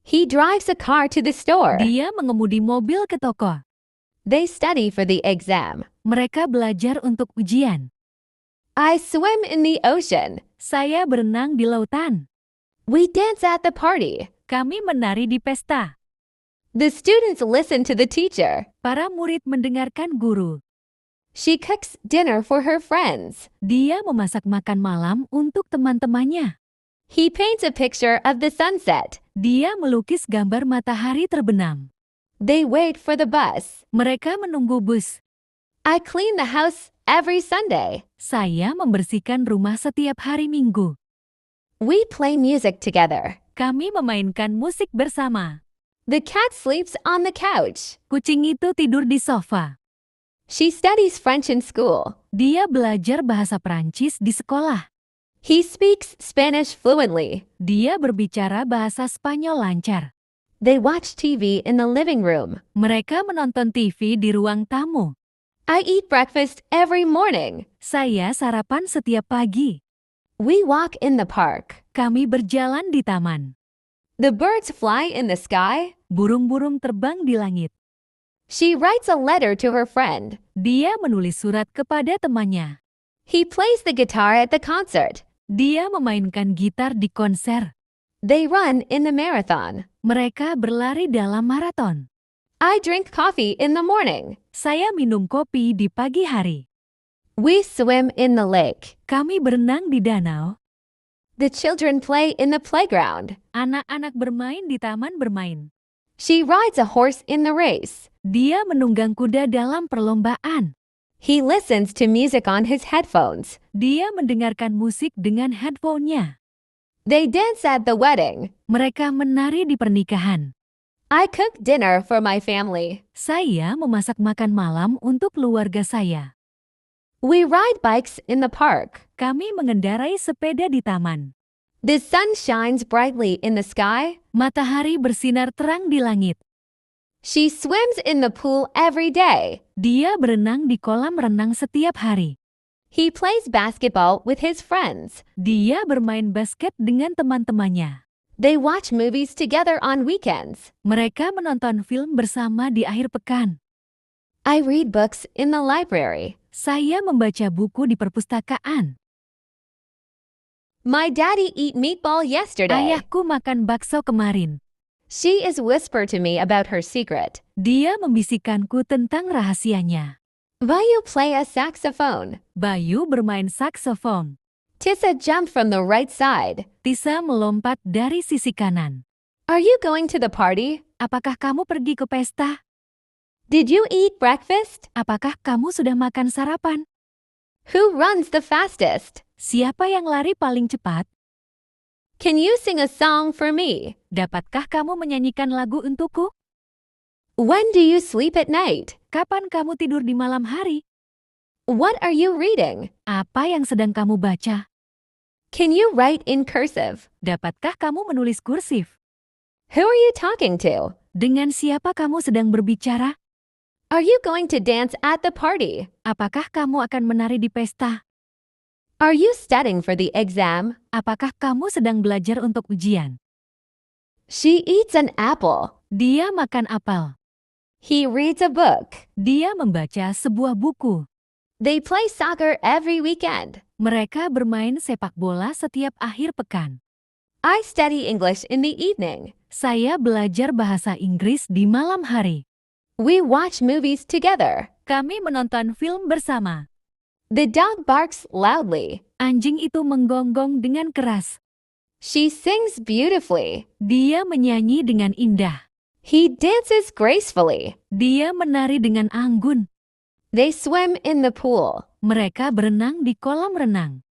He drives a car to the store. Dia mengemudi mobil ke toko. They study for the exam. Mereka belajar untuk ujian. I swim in the ocean. Saya berenang di lautan. We dance at the party. Kami menari di pesta. The students listen to the teacher. Para murid mendengarkan guru. She cooks dinner for her friends. Dia memasak makan malam untuk teman-temannya. He paints a picture of the sunset. Dia melukis gambar matahari terbenam. They wait for the bus. Mereka menunggu bus. I clean the house every Sunday. Saya membersihkan rumah setiap hari Minggu. We play music together. Kami memainkan musik bersama. The cat sleeps on the couch. Kucing itu tidur di sofa. She studies French in school. Dia belajar bahasa Prancis di sekolah. He speaks Spanish fluently. Dia berbicara bahasa Spanyol lancar. They watch TV in the living room. Mereka menonton TV di ruang tamu. I eat breakfast every morning. Saya sarapan setiap pagi. We walk in the park. Kami berjalan di taman. The birds fly in the sky. Burung-burung terbang di langit. She writes a letter to her friend. Dia menulis surat kepada temannya. He plays the guitar at the concert. Dia memainkan gitar di konser. They run in the marathon. Mereka berlari dalam maraton. I drink coffee in the morning. Saya minum kopi di pagi hari. We swim in the lake. Kami berenang di danau. The children play in the playground. Anak-anak bermain di taman bermain. She rides a horse in the race. Dia menunggang kuda dalam perlombaan. He listens to music on his headphones. Dia mendengarkan musik dengan headphone-nya. They dance at the wedding. Mereka menari di pernikahan. I cook dinner for my family. Saya memasak makan malam untuk keluarga saya. We ride bikes in the park. Kami mengendarai sepeda di taman. The sun shines brightly in the sky. Matahari bersinar terang di langit. She swims in the pool every day. Dia berenang di kolam renang setiap hari. He plays basketball with his friends. Dia bermain basket dengan teman-temannya. They watch movies together on weekends. Mereka menonton film bersama di akhir pekan. I read books in the library. Saya membaca buku di perpustakaan. My daddy ate meatball yesterday. Ayahku makan bakso kemarin. She is whisper to me about her secret. Dia membisikkanku tentang rahasianya. Vayu play a saxophone. Bayu bermain saksofon. Tissa jumped from the right side. Tisa melompat dari sisi kanan. Are you going to the party? Apakah kamu pergi ke pesta? Did you eat breakfast? Apakah kamu sudah makan sarapan? Who runs the fastest? Siapa yang lari paling cepat? Can you sing a song for me? Dapatkah kamu menyanyikan lagu untukku? When do you sleep at night? Kapan kamu tidur di malam hari? What are you reading? Apa yang sedang kamu baca? Can you write in cursive? Dapatkah kamu menulis kursif? Who are you talking to? Dengan siapa kamu sedang berbicara? Are you going to dance at the party? Apakah kamu akan menari di pesta? Are you studying for the exam? Apakah kamu sedang belajar untuk ujian? She eats an apple. Dia makan apel. He reads a book. Dia membaca sebuah buku. They play soccer every weekend. Mereka bermain sepak bola setiap akhir pekan. I study English in the evening. Saya belajar bahasa Inggris di malam hari. We watch movies together. Kami menonton film bersama. The dog barks loudly. Anjing itu menggonggong dengan keras. She sings beautifully. Dia menyanyi dengan indah. He dances gracefully. Dia menari dengan anggun. They swim in the pool. Mereka berenang di kolam renang.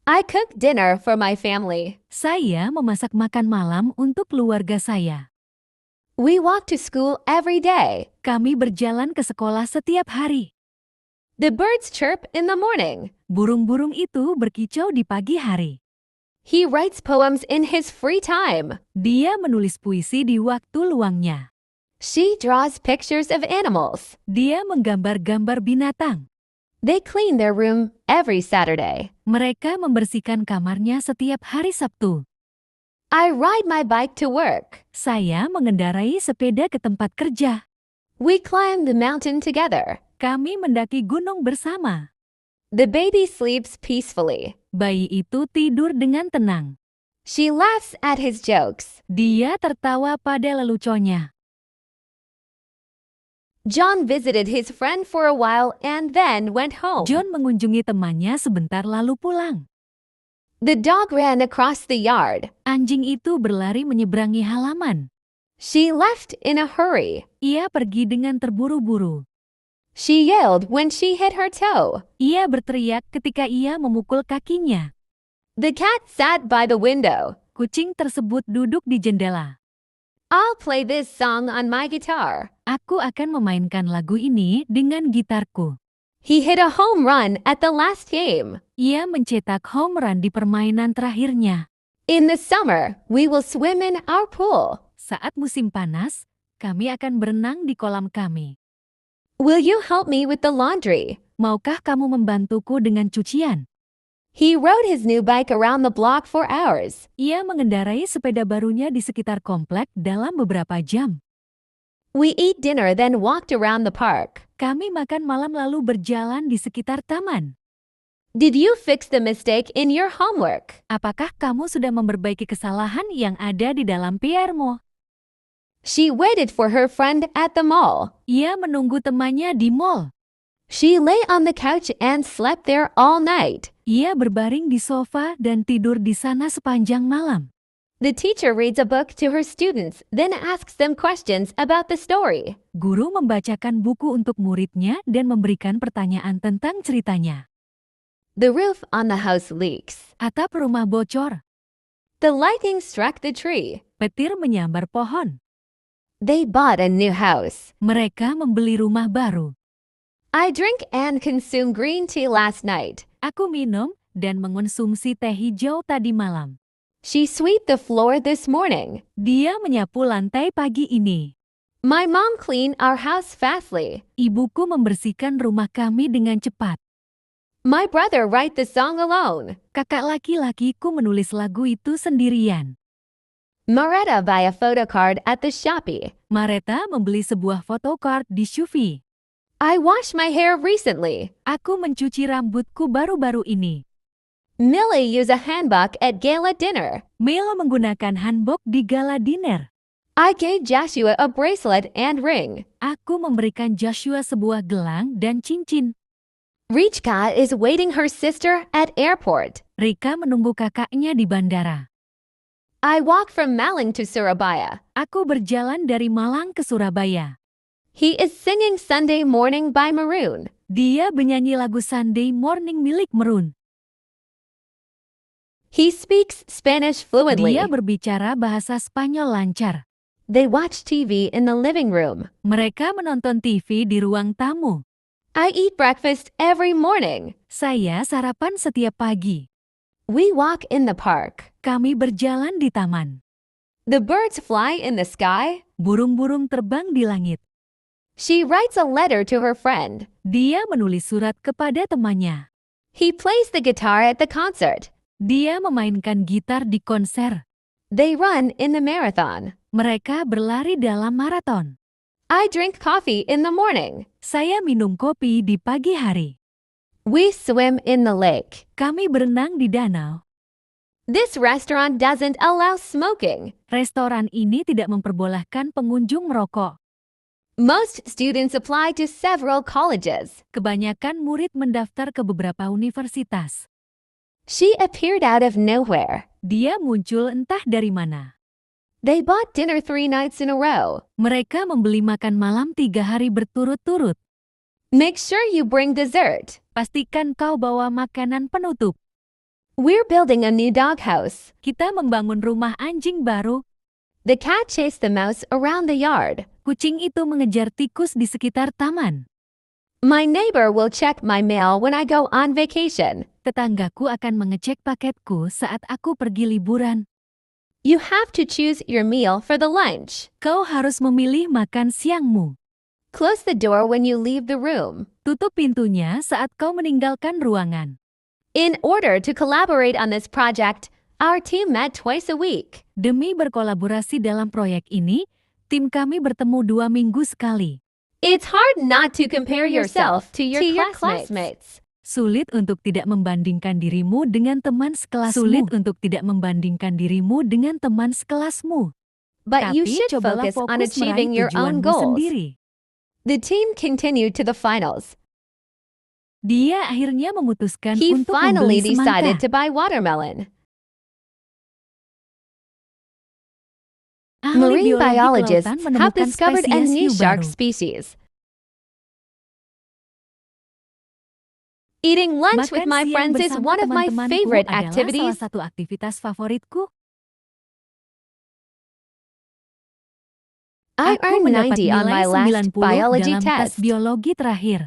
I cook dinner for my family. Saya memasak makan malam untuk keluarga saya. We walk to school every day. Kami berjalan ke sekolah setiap hari. The birds chirp in the morning. Burung-burung itu berkicau di pagi hari. He writes poems in his free time. Dia menulis puisi di waktu luangnya. She draws pictures of animals. Dia menggambar-gambar binatang. They clean their room every Saturday. Mereka membersihkan kamarnya setiap hari Sabtu. I ride my bike to work. Saya mengendarai sepeda ke tempat kerja. We climb the mountain together. Kami mendaki gunung bersama. The baby sleeps peacefully. Bayi itu tidur dengan tenang. She laughs at his jokes. Dia tertawa pada leluconnya. John visited his friend for a while and then went home. John mengunjungi temannya sebentar lalu pulang. The dog ran across the yard. Anjing itu berlari menyeberangi halaman. She left in a hurry. Ia pergi dengan terburu-buru. She yelled when she hit her toe. Ia berteriak ketika ia memukul kakinya. The cat sat by the window. Kucing tersebut duduk di jendela. I'll play this song on my guitar. Aku akan memainkan lagu ini dengan gitarku. He hit a home run at the last game. Ia mencetak home run di permainan terakhirnya. In the summer, we will swim in our pool. Saat musim panas, kami akan berenang di kolam kami. Will you help me with the laundry? Maukah kamu membantuku dengan cucian? He rode his new bike around the block for hours. Ia mengendarai sepeda barunya di sekitar komplek dalam beberapa jam. We eat dinner then walked around the park. Kami makan malam lalu berjalan di sekitar taman. Did you fix the mistake in your homework? Apakah kamu sudah memperbaiki kesalahan yang ada di dalam PR-mu? She waited for her friend at the mall. Ia menunggu temannya di mall. She lay on the couch and slept there all night. Ia berbaring di sofa dan tidur di sana sepanjang malam. The teacher reads a book to her students, then asks them questions about the story. Guru membacakan buku untuk muridnya dan memberikan pertanyaan tentang ceritanya. The roof on the house leaks. Atap rumah bocor. The lightning struck the tree. Petir menyambar pohon. They bought a new house. Mereka membeli rumah baru. I drink and consume green tea last night. Aku minum dan mengonsumsi teh hijau tadi malam. She swept the floor this morning. Dia menyapu lantai pagi ini. My mom cleaned our house fastly. Ibuku membersihkan rumah kami dengan cepat. My brother write the song alone. Kakak laki-lakiku menulis lagu itu sendirian. Maretta buy a photocard at the Shopee. Maretta membeli sebuah photocard di Shopee. I washed my hair recently. Aku mencuci rambutku baru-baru ini. Millie use a handbag at gala dinner. Mel menggunakan hanbok di gala dinner. I gave Joshua a bracelet and ring. Aku memberikan Joshua sebuah gelang dan cincin. Richka is waiting her sister at airport. Rika menunggu kakaknya di bandara. I walk from Malang to Surabaya. Aku berjalan dari Malang ke Surabaya. He is singing Sunday Morning by Maroon. Dia menyanyi lagu Sunday Morning milik Maroon. He speaks Spanish fluently. Dia berbicara bahasa Spanyol lancar. They watch TV in the living room. Mereka menonton TV di ruang tamu. I eat breakfast every morning. Saya sarapan setiap pagi. We walk in the park. Kami berjalan di taman. The birds fly in the sky. Burung-burung terbang di langit. She writes a letter to her friend. Dia menulis surat kepada temannya. He plays the guitar at the concert. Dia memainkan gitar di konser. They run in the marathon. Mereka berlari dalam maraton. I drink coffee in the morning. Saya minum kopi di pagi hari. We swim in the lake. Kami berenang di danau. This restaurant doesn't allow smoking. Restoran ini tidak memperbolehkan pengunjung merokok. Most students apply to several colleges. Kebanyakan murid mendaftar ke beberapa universitas. She appeared out of nowhere. Dia muncul entah dari mana. They bought dinner 3 nights in a row. Mereka membeli makan malam 3 hari berturut-turut. Make sure you bring dessert. Pastikan kau bawa makanan penutup. We're building a new doghouse. Kita membangun rumah anjing baru. The cat chased the mouse around the yard. Kucing itu mengejar tikus di sekitar taman. My neighbor will check my mail when I go on vacation. Tetanggaku akan mengecek paketku saat aku pergi liburan. You have to choose your meal for the lunch. Kau harus memilih makan siangmu. Close the door when you leave the room. Tutup pintunya saat kau meninggalkan ruangan. In order to collaborate on this project, Our team met twice a week. Demi berkolaborasi dalam proyek ini, tim kami bertemu 2 minggu sekali. It's hard not to compare yourself to your classmates. Sulit untuk tidak membandingkan dirimu dengan teman sekelasmu. But you Tapi should cobalah focus on fokus achieving meraih your own tujuanmu goals. sendiri. The team continued to the finals. Dia akhirnya memutuskan He untuk finally membeli decided semangka. to buy watermelon. Ahli Marine biologi biologists kelautan have menemukan discovered a spesies new hiu shark baru. species. Eating lunch with Makan my siang friends is bersama one of my teman-temanku favorite adalah activities. salah satu aktivitas favoritku. I Aku earned mendapat 90 on my nilai last 90 biology dalam tes test. biologi terakhir.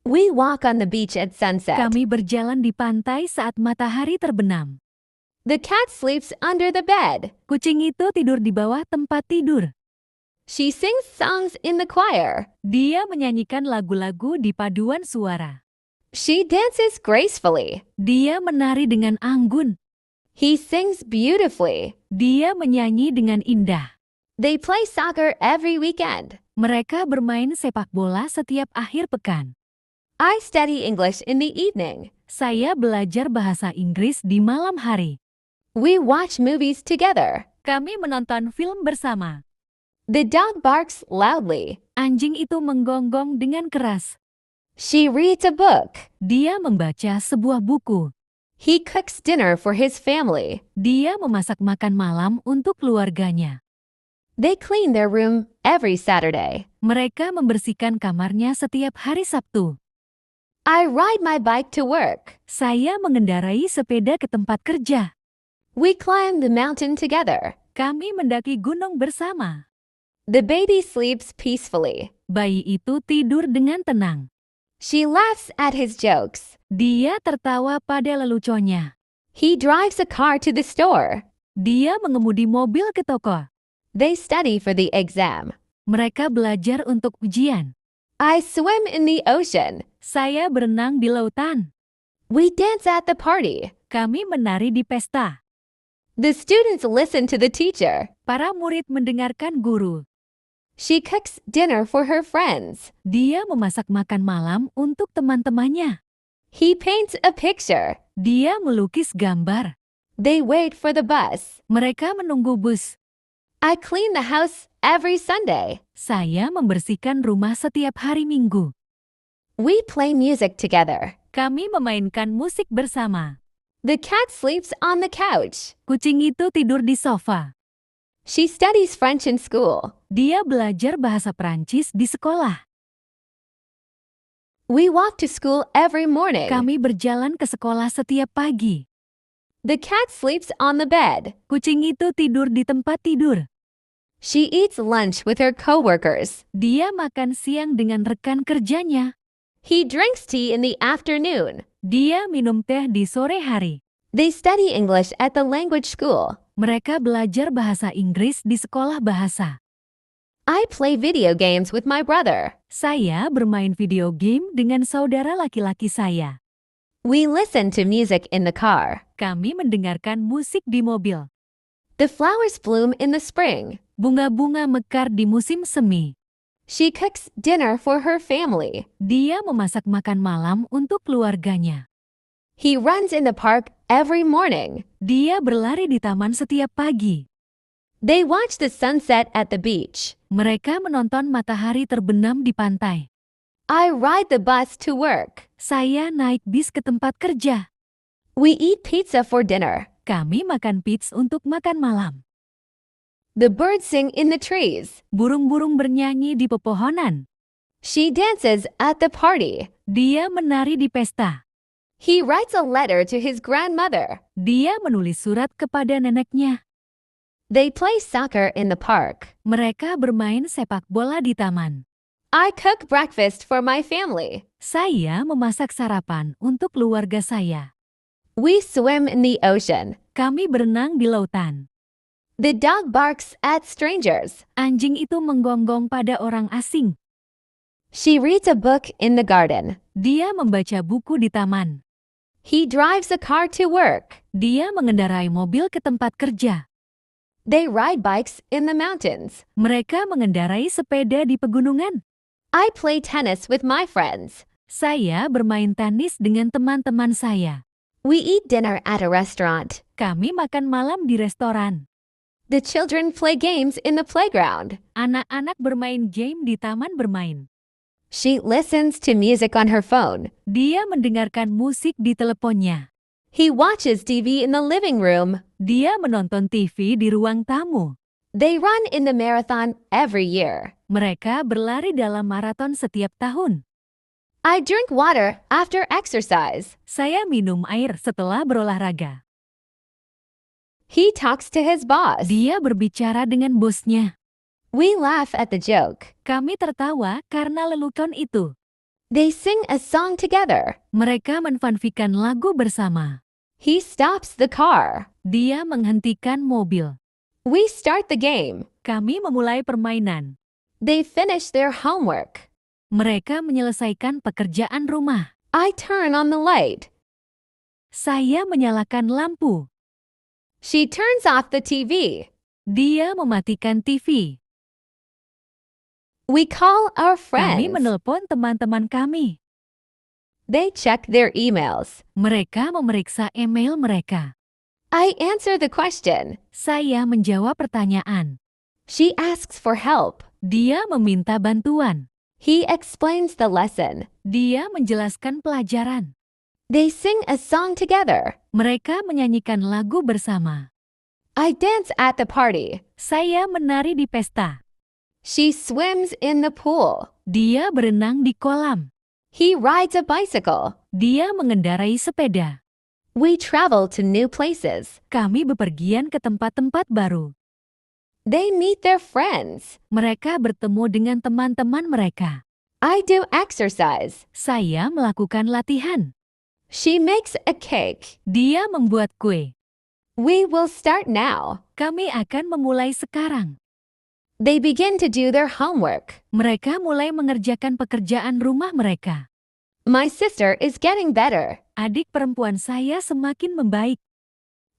We walk on the beach at sunset. Kami berjalan di pantai saat matahari terbenam. The cat sleeps under the bed. Kucing itu tidur di bawah tempat tidur. She sings songs in the choir. Dia menyanyikan lagu-lagu di paduan suara. She dances gracefully. Dia menari dengan anggun. He sings beautifully. Dia menyanyi dengan indah. They play soccer every weekend. Mereka bermain sepak bola setiap akhir pekan. I study English in the evening. Saya belajar bahasa Inggris di malam hari. We watch movies together. Kami menonton film bersama. The dog barks loudly. Anjing itu menggonggong dengan keras. She reads a book. Dia membaca sebuah buku. He cooks dinner for his family. Dia memasak makan malam untuk keluarganya. They clean their room every Saturday. Mereka membersihkan kamarnya setiap hari Sabtu. I ride my bike to work. Saya mengendarai sepeda ke tempat kerja. We climb the mountain together. Kami mendaki gunung bersama. The baby sleeps peacefully. Bayi itu tidur dengan tenang. She laughs at his jokes. Dia tertawa pada leluconnya. He drives a car to the store. Dia mengemudi mobil ke toko. They study for the exam. Mereka belajar untuk ujian. I swim in the ocean. Saya berenang di lautan. We dance at the party. Kami menari di pesta. The students listen to the teacher. Para murid mendengarkan guru. She cooks dinner for her friends. Dia memasak makan malam untuk teman-temannya. He paints a picture. Dia melukis gambar. They wait for the bus. Mereka menunggu bus. I clean the house every Sunday. Saya membersihkan rumah setiap hari Minggu. We play music together. Kami memainkan musik bersama. The cat sleeps on the couch. Kucing itu tidur di sofa. She studies French in school. Dia belajar bahasa Prancis di sekolah. We walk to school every morning. Kami berjalan ke sekolah setiap pagi. The cat sleeps on the bed. Kucing itu tidur di tempat tidur. She eats lunch with her coworkers. Dia makan siang dengan rekan kerjanya. He drinks tea in the afternoon. Dia minum teh di sore hari. They study English at the language school. Mereka belajar bahasa Inggris di sekolah bahasa. I play video games with my brother. Saya bermain video game dengan saudara laki-laki saya. We listen to music in the car. Kami mendengarkan musik di mobil. The flowers bloom in the spring. Bunga-bunga mekar di musim semi. She cooks dinner for her family. Dia memasak makan malam untuk keluarganya. He runs in the park every morning. Dia berlari di taman setiap pagi. They watch the sunset at the beach. Mereka menonton matahari terbenam di pantai. I ride the bus to work. Saya naik bis ke tempat kerja. We eat pizza for dinner. Kami makan pizza untuk makan malam. The birds sing in the trees. Burung-burung bernyanyi di pepohonan. She dances at the party. Dia menari di pesta. He writes a letter to his grandmother. Dia menulis surat kepada neneknya. They play soccer in the park. Mereka bermain sepak bola di taman. I cook breakfast for my family. Saya memasak sarapan untuk keluarga saya. We swim in the ocean. Kami berenang di lautan. The dog barks at strangers. Anjing itu menggonggong pada orang asing. She reads a book in the garden. Dia membaca buku di taman. He drives a car to work. Dia mengendarai mobil ke tempat kerja. They ride bikes in the mountains. Mereka mengendarai sepeda di pegunungan. I play tennis with my friends. Saya bermain tenis dengan teman-teman saya. We eat dinner at a restaurant. Kami makan malam di restoran. The children play games in the playground. Anak-anak bermain game di taman bermain. She listens to music on her phone. Dia mendengarkan musik di teleponnya. He watches TV in the living room. Dia menonton TV di ruang tamu. They run in the marathon every year. Mereka berlari dalam maraton setiap tahun. I drink water after exercise. Saya minum air setelah berolahraga. He talks to his boss. Dia berbicara dengan bosnya. We laugh at the joke. Kami tertawa karena lelucon itu. They sing a song together. Mereka menfanfikan lagu bersama. He stops the car. Dia menghentikan mobil. We start the game. Kami memulai permainan. They finish their homework. Mereka menyelesaikan pekerjaan rumah. I turn on the light. Saya menyalakan lampu. She turns off the TV. Dia mematikan TV. We call our Kami friends. menelpon teman-teman kami. They check their emails. Mereka memeriksa email mereka. I answer the question. Saya menjawab pertanyaan. She asks for help. Dia meminta bantuan. He explains the lesson. Dia menjelaskan pelajaran. They sing a song together. Mereka menyanyikan lagu bersama. I dance at the party. Saya menari di pesta. She swims in the pool. Dia berenang di kolam. He rides a bicycle. Dia mengendarai sepeda. We travel to new places. Kami bepergian ke tempat-tempat baru. They meet their friends. Mereka bertemu dengan teman-teman mereka. I do exercise. Saya melakukan latihan. She makes a cake. Dia membuat kue. We will start now. Kami akan memulai sekarang. They begin to do their homework. Mereka mulai mengerjakan pekerjaan rumah mereka. My sister is getting better. Adik perempuan saya semakin membaik.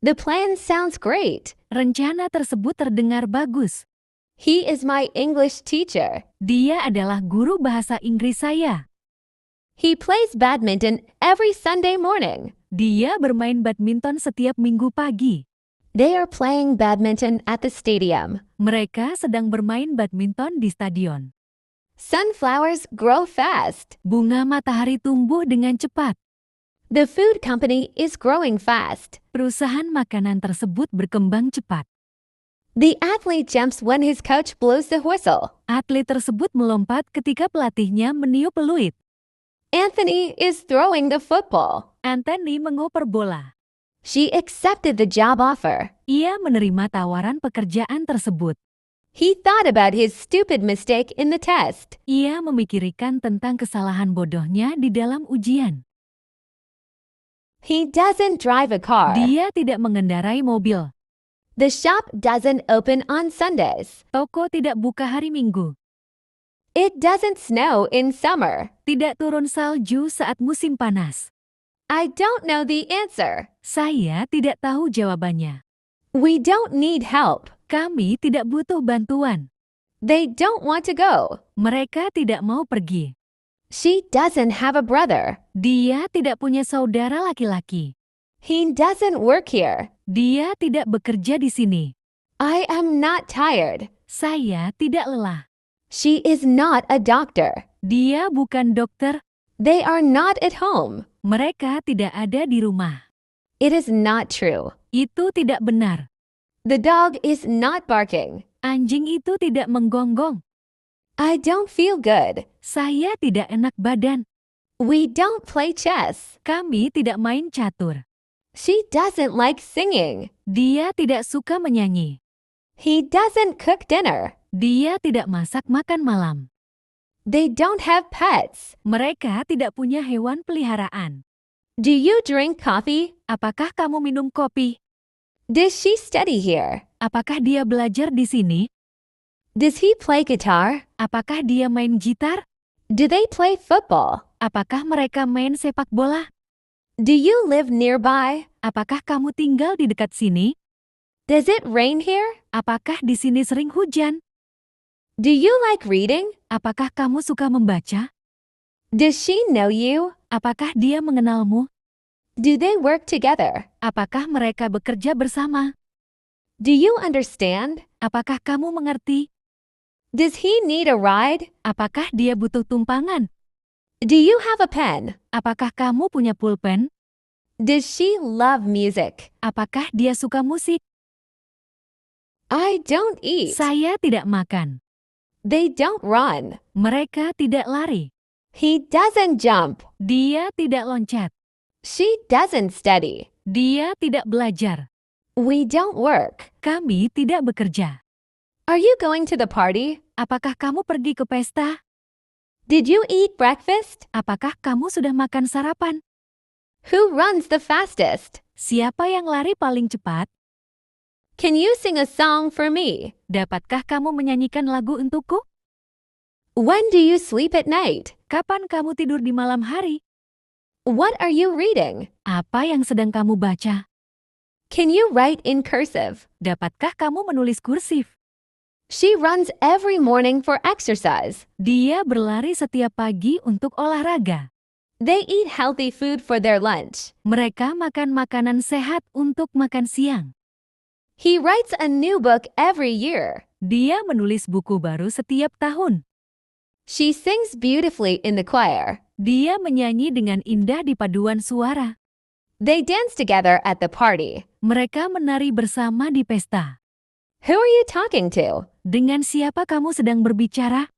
The plan sounds great. Rencana tersebut terdengar bagus. He is my English teacher. Dia adalah guru bahasa Inggris saya. He plays badminton every Sunday morning. Dia bermain badminton setiap minggu pagi. They are playing badminton at the stadium. Mereka sedang bermain badminton di stadion. Sunflowers grow fast. Bunga matahari tumbuh dengan cepat. The food company is growing fast. Perusahaan makanan tersebut berkembang cepat. The athlete jumps when his coach blows the whistle. Atlet tersebut melompat ketika pelatihnya meniup peluit. Anthony is throwing the football. Anthony mengoper bola. She accepted the job offer. Ia menerima tawaran pekerjaan tersebut. He thought about his stupid mistake in the test. Ia memikirkan tentang kesalahan bodohnya di dalam ujian. He doesn't drive a car. Dia tidak mengendarai mobil. The shop doesn't open on Sundays. Toko tidak buka hari Minggu. It doesn't snow in summer. Tidak turun salju saat musim panas. I don't know the answer. Saya tidak tahu jawabannya. We don't need help. Kami tidak butuh bantuan. They don't want to go. Mereka tidak mau pergi. She doesn't have a brother. Dia tidak punya saudara laki-laki. He doesn't work here. Dia tidak bekerja di sini. I am not tired. Saya tidak lelah. She is not a doctor. Dia bukan dokter. They are not at home. Mereka tidak ada di rumah. It is not true. Itu tidak benar. The dog is not barking. Anjing itu tidak menggonggong. I don't feel good. Saya tidak enak badan. We don't play chess. Kami tidak main catur. She doesn't like singing. Dia tidak suka menyanyi. He doesn't cook dinner. Dia tidak masak makan malam. They don't have pets. Mereka tidak punya hewan peliharaan. Do you drink coffee? Apakah kamu minum kopi? Does she study here? Apakah dia belajar di sini? Does he play guitar? Apakah dia main gitar? Do they play football? Apakah mereka main sepak bola? Do you live nearby? Apakah kamu tinggal di dekat sini? Does it rain here? Apakah di sini sering hujan? Do you like reading? Apakah kamu suka membaca? Does she know you? Apakah dia mengenalmu? Do they work together? Apakah mereka bekerja bersama? Do you understand? Apakah kamu mengerti? Does he need a ride? Apakah dia butuh tumpangan? Do you have a pen? Apakah kamu punya pulpen? Does she love music? Apakah dia suka musik? I don't eat. Saya tidak makan. They don't run. Mereka tidak lari. He doesn't jump. Dia tidak loncat. She doesn't study. Dia tidak belajar. We don't work. Kami tidak bekerja. Are you going to the party? Apakah kamu pergi ke pesta? Did you eat breakfast? Apakah kamu sudah makan sarapan? Who runs the fastest? Siapa yang lari paling cepat? Can you sing a song for me? Dapatkah kamu menyanyikan lagu untukku? When do you sleep at night? Kapan kamu tidur di malam hari? What are you reading? Apa yang sedang kamu baca? Can you write in cursive? Dapatkah kamu menulis kursif? She runs every morning for exercise. Dia berlari setiap pagi untuk olahraga. They eat healthy food for their lunch. Mereka makan makanan sehat untuk makan siang. He writes a new book every year. Dia menulis buku baru setiap tahun. She sings beautifully in the choir. Dia menyanyi dengan indah di paduan suara. They dance together at the party. Mereka menari bersama di pesta. Who are you talking to? Dengan siapa kamu sedang berbicara?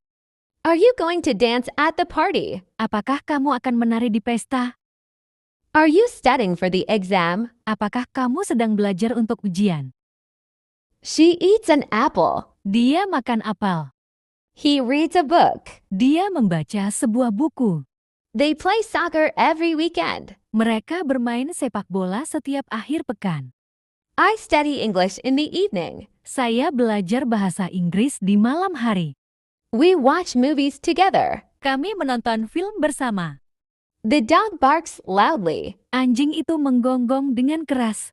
Are you going to dance at the party? Apakah kamu akan menari di pesta? Are you studying for the exam? Apakah kamu sedang belajar untuk ujian? She eats an apple. Dia makan apel. He reads a book. Dia membaca sebuah buku. They play soccer every weekend. Mereka bermain sepak bola setiap akhir pekan. I study English in the evening. Saya belajar bahasa Inggris di malam hari. We watch movies together. Kami menonton film bersama. The dog barks loudly. Anjing itu menggonggong dengan keras.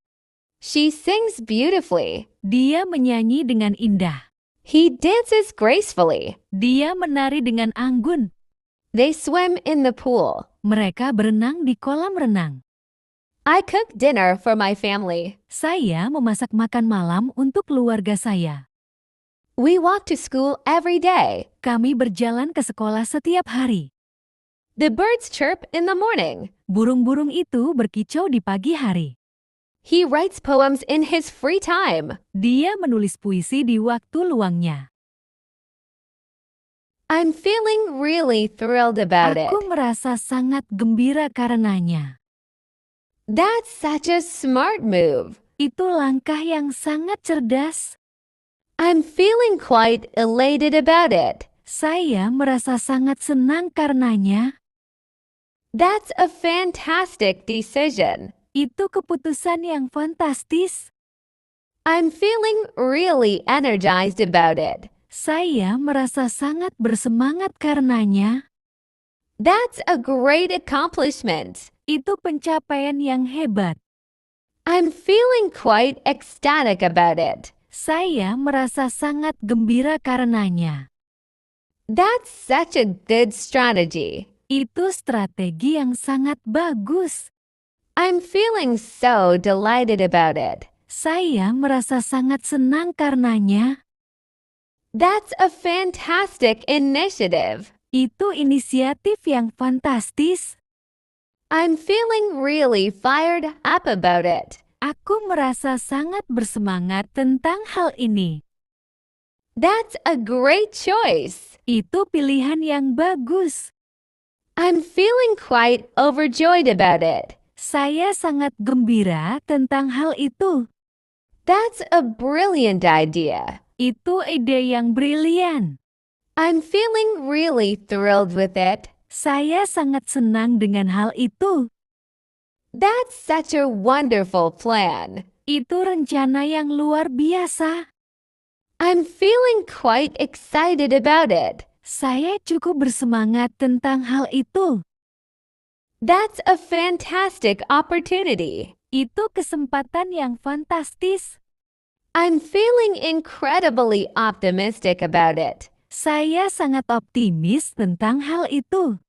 She sings beautifully. Dia menyanyi dengan indah. He dances gracefully. Dia menari dengan anggun. They swim in the pool. Mereka berenang di kolam renang. I cook dinner for my family. Saya memasak makan malam untuk keluarga saya. We walk to school every day. Kami berjalan ke sekolah setiap hari. The birds chirp in the morning. Burung-burung itu berkicau di pagi hari. He writes poems in his free time. Dia menulis puisi di waktu luangnya. I'm feeling really thrilled about it. Aku merasa sangat gembira karenanya. That's such a smart move. Itu langkah yang sangat cerdas. I'm feeling quite elated about it. Saya merasa sangat senang karenanya. That's a fantastic decision. Itu keputusan yang fantastis. I'm feeling really energized about it. Saya merasa sangat bersemangat karenanya. That's a great accomplishment. Itu pencapaian yang hebat. I'm feeling quite ecstatic about it. Saya merasa sangat gembira karenanya. That's such a good strategy. Itu strategi yang sangat bagus. I'm feeling so delighted about it. Saya merasa sangat senang karenanya. That's a fantastic initiative. Itu inisiatif yang fantastis. I'm feeling really fired up about it. Aku merasa sangat bersemangat tentang hal ini. That's a great choice. Itu pilihan yang bagus. I'm feeling quite overjoyed about it. Saya sangat gembira tentang hal itu. That's a brilliant idea. Itu ide yang brilian. I'm feeling really thrilled with it. Saya sangat senang dengan hal itu. That's such a wonderful plan. Itu rencana yang luar biasa. I'm feeling quite excited about it. Saya cukup bersemangat tentang hal itu. That's a fantastic opportunity. Itu kesempatan yang fantastis. I'm feeling incredibly optimistic about it. Saya sangat optimis tentang hal itu.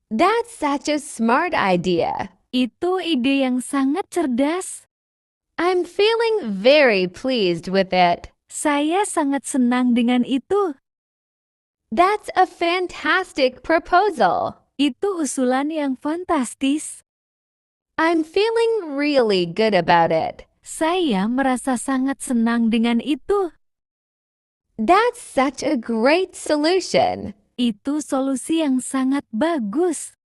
That's such a smart idea. Itu ide yang sangat cerdas. I'm feeling very pleased with it. Saya sangat senang dengan itu. That's a fantastic proposal. Itu usulan yang fantastis. I'm feeling really good about it. Saya merasa sangat senang dengan itu. That's such a great solution. Itu solusi yang sangat bagus.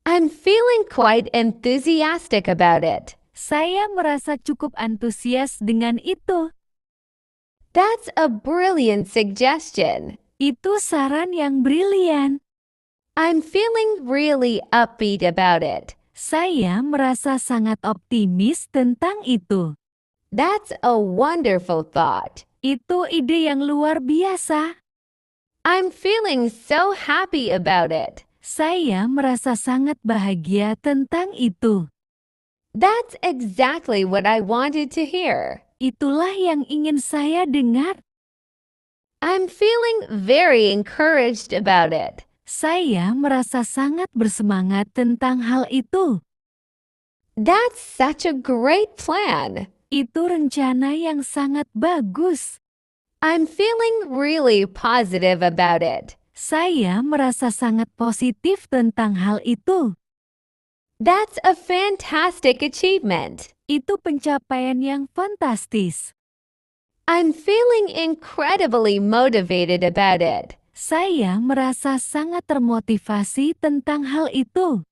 I'm feeling quite enthusiastic about it. Saya merasa cukup antusias dengan itu. That's a brilliant suggestion. Itu saran yang brilian. I'm feeling really upbeat about it. Saya merasa sangat optimis tentang itu. That's a wonderful thought. Itu ide yang luar biasa. I'm feeling so happy about it. Saya merasa sangat bahagia tentang itu. That's exactly what I wanted to hear. Itulah yang ingin saya dengar. I'm feeling very encouraged about it. Saya merasa sangat bersemangat tentang hal itu. That's such a great plan. Itu rencana yang sangat bagus. I'm feeling really positive about it. Saya merasa sangat positif tentang hal itu. That's a fantastic achievement. Itu pencapaian yang fantastis. I'm feeling incredibly motivated about it. Saya merasa sangat termotivasi tentang hal itu.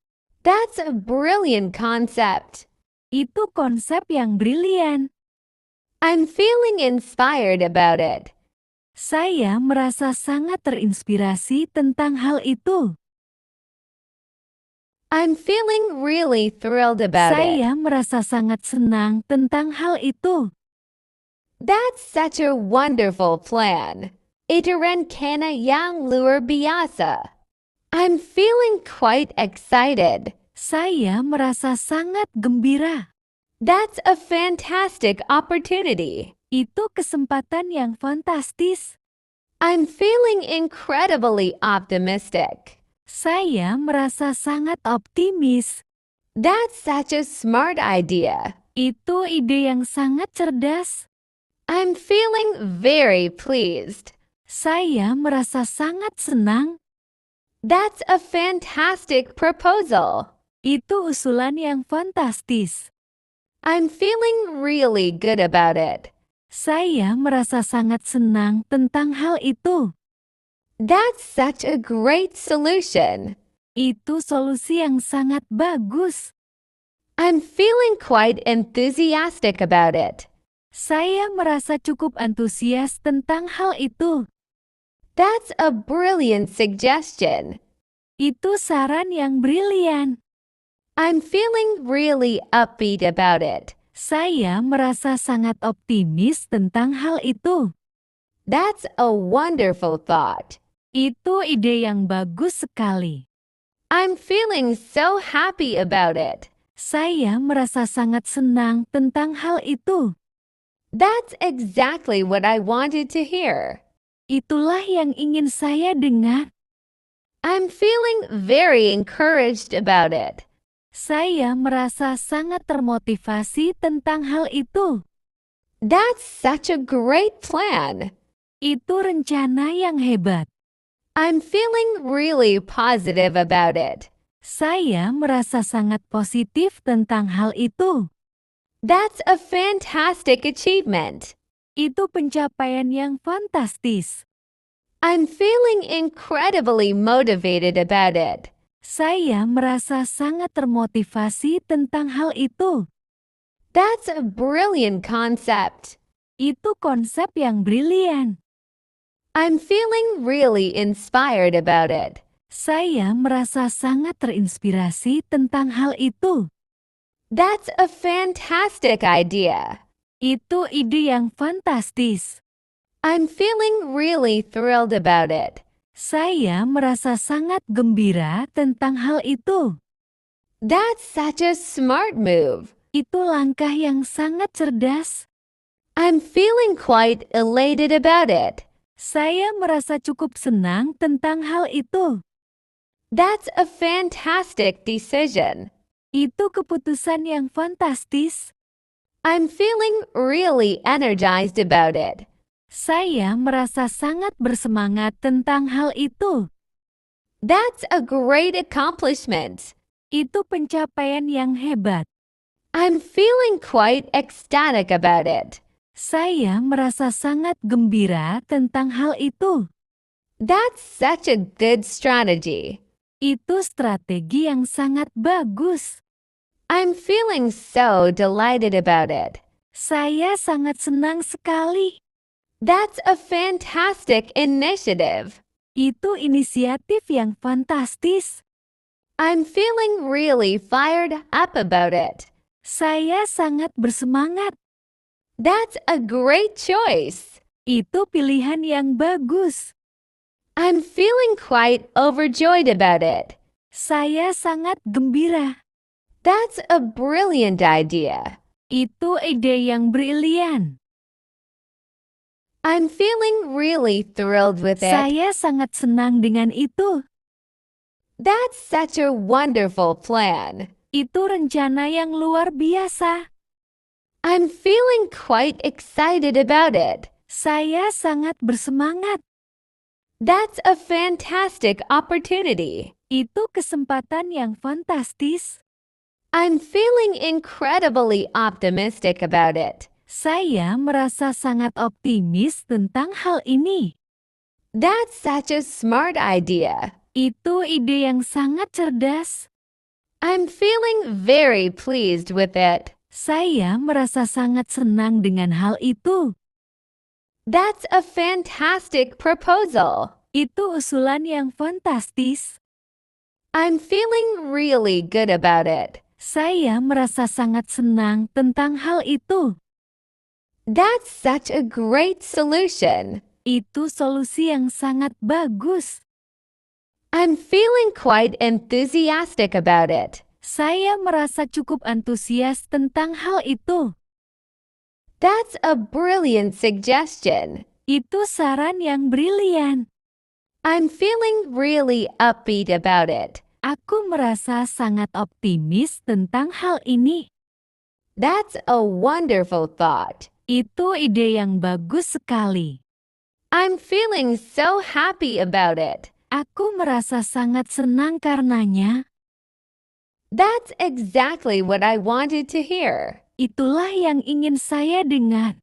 That's a brilliant concept. Itu konsep yang brilian. I'm feeling inspired about it. Saya merasa sangat terinspirasi tentang hal itu. I'm feeling really thrilled about it. Saya merasa sangat senang tentang hal itu. That's such a wonderful plan. Itu rencana yang luar biasa. I'm feeling quite excited. Saya merasa sangat gembira. That's a fantastic opportunity. Itu kesempatan yang fantastis. I'm feeling incredibly optimistic. Saya merasa sangat optimis. That's such a smart idea. Itu ide yang sangat cerdas. I'm feeling very pleased. Saya merasa sangat senang. That's a fantastic proposal. Itu usulan yang fantastis. I'm feeling really good about it. Saya merasa sangat senang tentang hal itu. That's such a great solution. Itu solusi yang sangat bagus. I'm feeling quite enthusiastic about it. Saya merasa cukup antusias tentang hal itu. That's a brilliant suggestion. Itu saran yang brilian. I'm feeling really upbeat about it. Saya merasa sangat optimis tentang hal itu. That's a wonderful thought. Itu ide yang bagus sekali. I'm feeling so happy about it. Saya merasa sangat senang tentang hal itu. That's exactly what I wanted to hear. Itulah yang ingin saya dengar. I'm feeling very encouraged about it. Saya merasa sangat termotivasi tentang hal itu. That's such a great plan. Itu rencana yang hebat. I'm feeling really positive about it. Saya merasa sangat positif tentang hal itu. That's a fantastic achievement. Itu pencapaian yang fantastis. I'm feeling incredibly motivated about it. Saya merasa sangat termotivasi tentang hal itu. That's a brilliant concept. Itu konsep yang brilian. I'm feeling really inspired about it. Saya merasa sangat terinspirasi tentang hal itu. That's a fantastic idea. Itu ide yang fantastis. I'm feeling really thrilled about it. Saya merasa sangat gembira tentang hal itu. That's such a smart move. Itu langkah yang sangat cerdas. I'm feeling quite elated about it. Saya merasa cukup senang tentang hal itu. That's a fantastic decision. Itu keputusan yang fantastis. I'm feeling really energized about it. Saya merasa sangat bersemangat tentang hal itu. That's a great accomplishment. Itu pencapaian yang hebat. I'm feeling quite ecstatic about it. Saya merasa sangat gembira tentang hal itu. That's such a good strategy. Itu strategi yang sangat bagus. I'm feeling so delighted about it. Saya sangat senang sekali. That's a fantastic initiative. Itu inisiatif yang fantastis. I'm feeling really fired up about it. Saya sangat bersemangat. That's a great choice. Itu pilihan yang bagus. I'm feeling quite overjoyed about it. Saya sangat gembira. That's a brilliant idea. Itu ide yang brilian. I'm feeling really thrilled with it. Saya sangat senang dengan itu. That's such a wonderful plan. Itu rencana yang luar biasa. I'm feeling quite excited about it. Saya sangat bersemangat. That's a fantastic opportunity. Itu kesempatan yang fantastis. I'm feeling incredibly optimistic about it. Saya merasa sangat optimis tentang hal ini. That's such a smart idea. Itu ide yang sangat cerdas. I'm feeling very pleased with it. Saya merasa sangat senang dengan hal itu. That's a fantastic proposal. Itu usulan yang fantastis. I'm feeling really good about it. Saya merasa sangat senang tentang hal itu. That's such a great solution. Itu solusi yang sangat bagus. I'm feeling quite enthusiastic about it. Saya merasa cukup antusias tentang hal itu. That's a brilliant suggestion. Itu saran yang brilian. I'm feeling really upbeat about it. Aku merasa sangat optimis tentang hal ini. That's a wonderful thought. Itu ide yang bagus sekali. I'm feeling so happy about it. Aku merasa sangat senang karenanya. That's exactly what I wanted to hear. Itulah yang ingin saya dengar.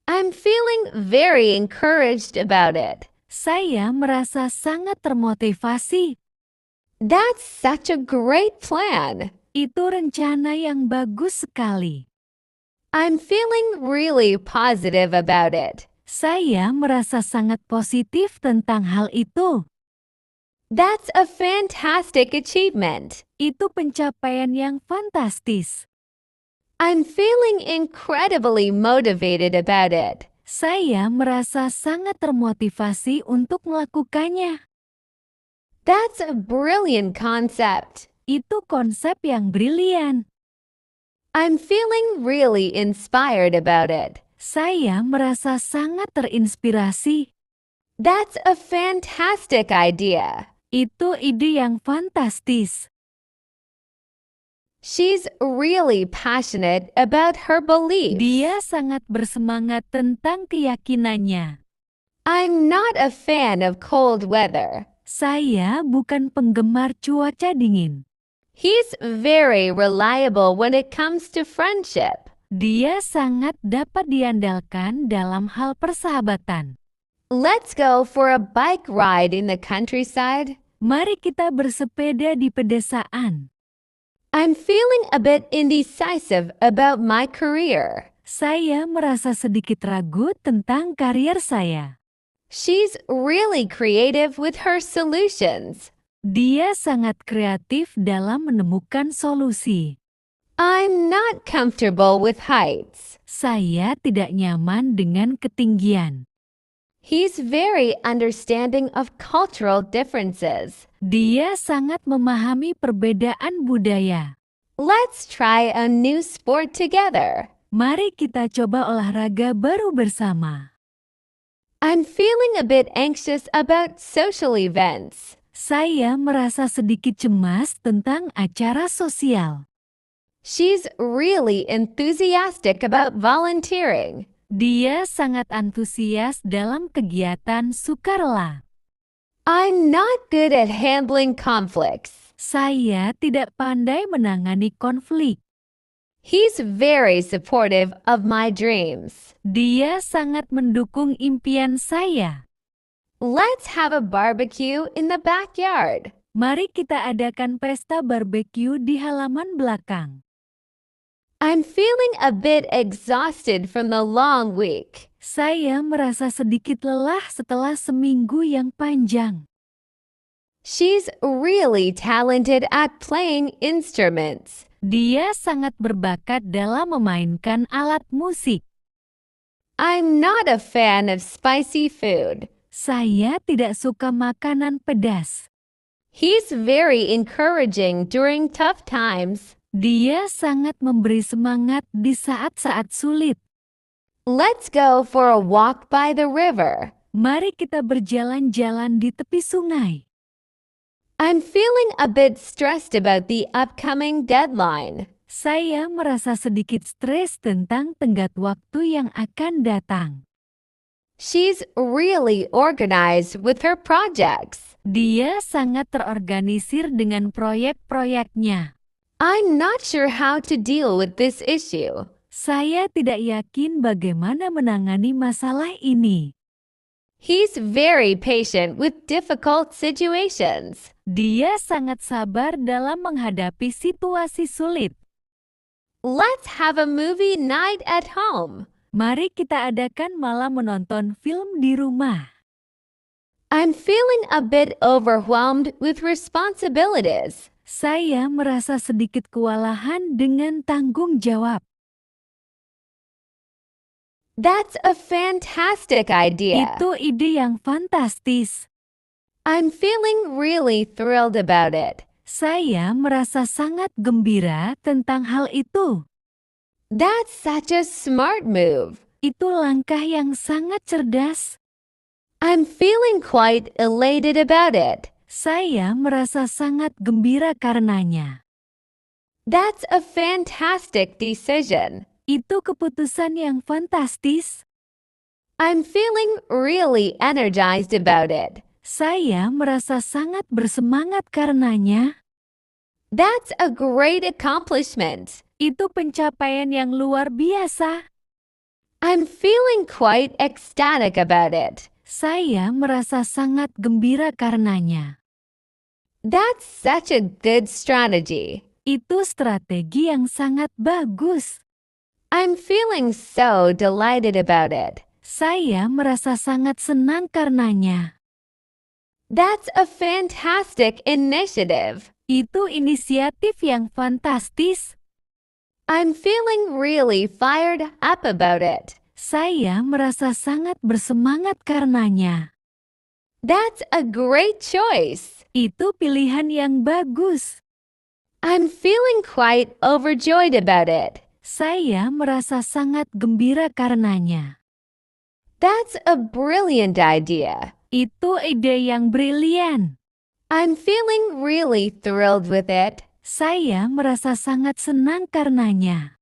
I'm feeling very encouraged about it. Saya merasa sangat termotivasi. That's such a great plan. Itu rencana yang bagus sekali. I'm feeling really positive about it. Saya merasa sangat positif tentang hal itu. That's a fantastic achievement. Itu pencapaian yang fantastis. I'm feeling incredibly motivated about it. Saya merasa sangat termotivasi untuk melakukannya. That's a brilliant concept. Itu konsep yang brilian. I'm feeling really inspired about it. Saya merasa sangat terinspirasi. That's a fantastic idea. Itu ide yang fantastis. She's really passionate about her beliefs. Dia sangat bersemangat tentang keyakinannya. I'm not a fan of cold weather. Saya bukan penggemar cuaca dingin. He's very reliable when it comes to friendship. Dia sangat dapat diandalkan dalam hal persahabatan. Let's go for a bike ride in the countryside. Mari kita bersepeda di pedesaan. I'm feeling a bit indecisive about my career. Saya merasa sedikit ragu tentang karier saya. She's really creative with her solutions. Dia sangat kreatif dalam menemukan solusi. I'm not comfortable with heights. Saya tidak nyaman dengan ketinggian. He's very understanding of cultural differences. Dia sangat memahami perbedaan budaya. Let's try a new sport together. Mari kita coba olahraga baru bersama. I'm feeling a bit anxious about social events. Saya merasa sedikit cemas tentang acara sosial. She's really enthusiastic about volunteering. Dia sangat antusias dalam kegiatan sukarela. I'm not good at handling conflicts. Saya tidak pandai menangani konflik. He's very supportive of my dreams. Dia sangat mendukung impian saya. Let's have a barbecue in the backyard. Mari kita adakan pesta barbeque di halaman belakang. I'm feeling a bit exhausted from the long week. Saya merasa sedikit lelah setelah seminggu yang panjang. She's really talented at playing instruments. Dia sangat berbakat dalam memainkan alat musik. I'm not a fan of spicy food. Saya tidak suka makanan pedas. He's very encouraging during tough times. Dia sangat memberi semangat di saat-saat sulit. Let's go for a walk by the river. Mari kita berjalan-jalan di tepi sungai. I'm feeling a bit stressed about the upcoming deadline. Saya merasa sedikit stres tentang tenggat waktu yang akan datang. She's really organized with her projects. Dia sangat terorganisir dengan proyek-proyeknya. I'm not sure how to deal with this issue. Saya tidak yakin bagaimana menangani masalah ini. He's very patient with difficult situations. Dia sangat sabar dalam menghadapi situasi sulit. Let's have a movie night at home. Mari kita adakan malam menonton film di rumah. I'm feeling a bit overwhelmed with responsibilities. Saya merasa sedikit kewalahan dengan tanggung jawab. That's a fantastic idea. Itu ide yang fantastis. I'm feeling really thrilled about it. Saya merasa sangat gembira tentang hal itu. That's such a smart move. Itu langkah yang sangat cerdas. I'm feeling quite elated about it. Saya merasa sangat gembira karenanya. That's a fantastic decision. Itu keputusan yang fantastis. I'm feeling really energized about it. Saya merasa sangat bersemangat karenanya. That's a great accomplishment. Itu pencapaian yang luar biasa. I'm feeling quite ecstatic about it. Saya merasa sangat gembira karenanya. That's such a good strategy. Itu strategi yang sangat bagus. I'm feeling so delighted about it. Saya merasa sangat senang karenanya. That's a fantastic initiative. Itu inisiatif yang fantastis. I'm feeling really fired up about it. Saya merasa sangat bersemangat karenanya. That's a great choice. Itu pilihan yang bagus. I'm feeling quite overjoyed about it. Saya merasa sangat gembira karenanya. That's a brilliant idea. Itu ide yang brilian. I'm feeling really thrilled with it. Saya merasa sangat senang karenanya.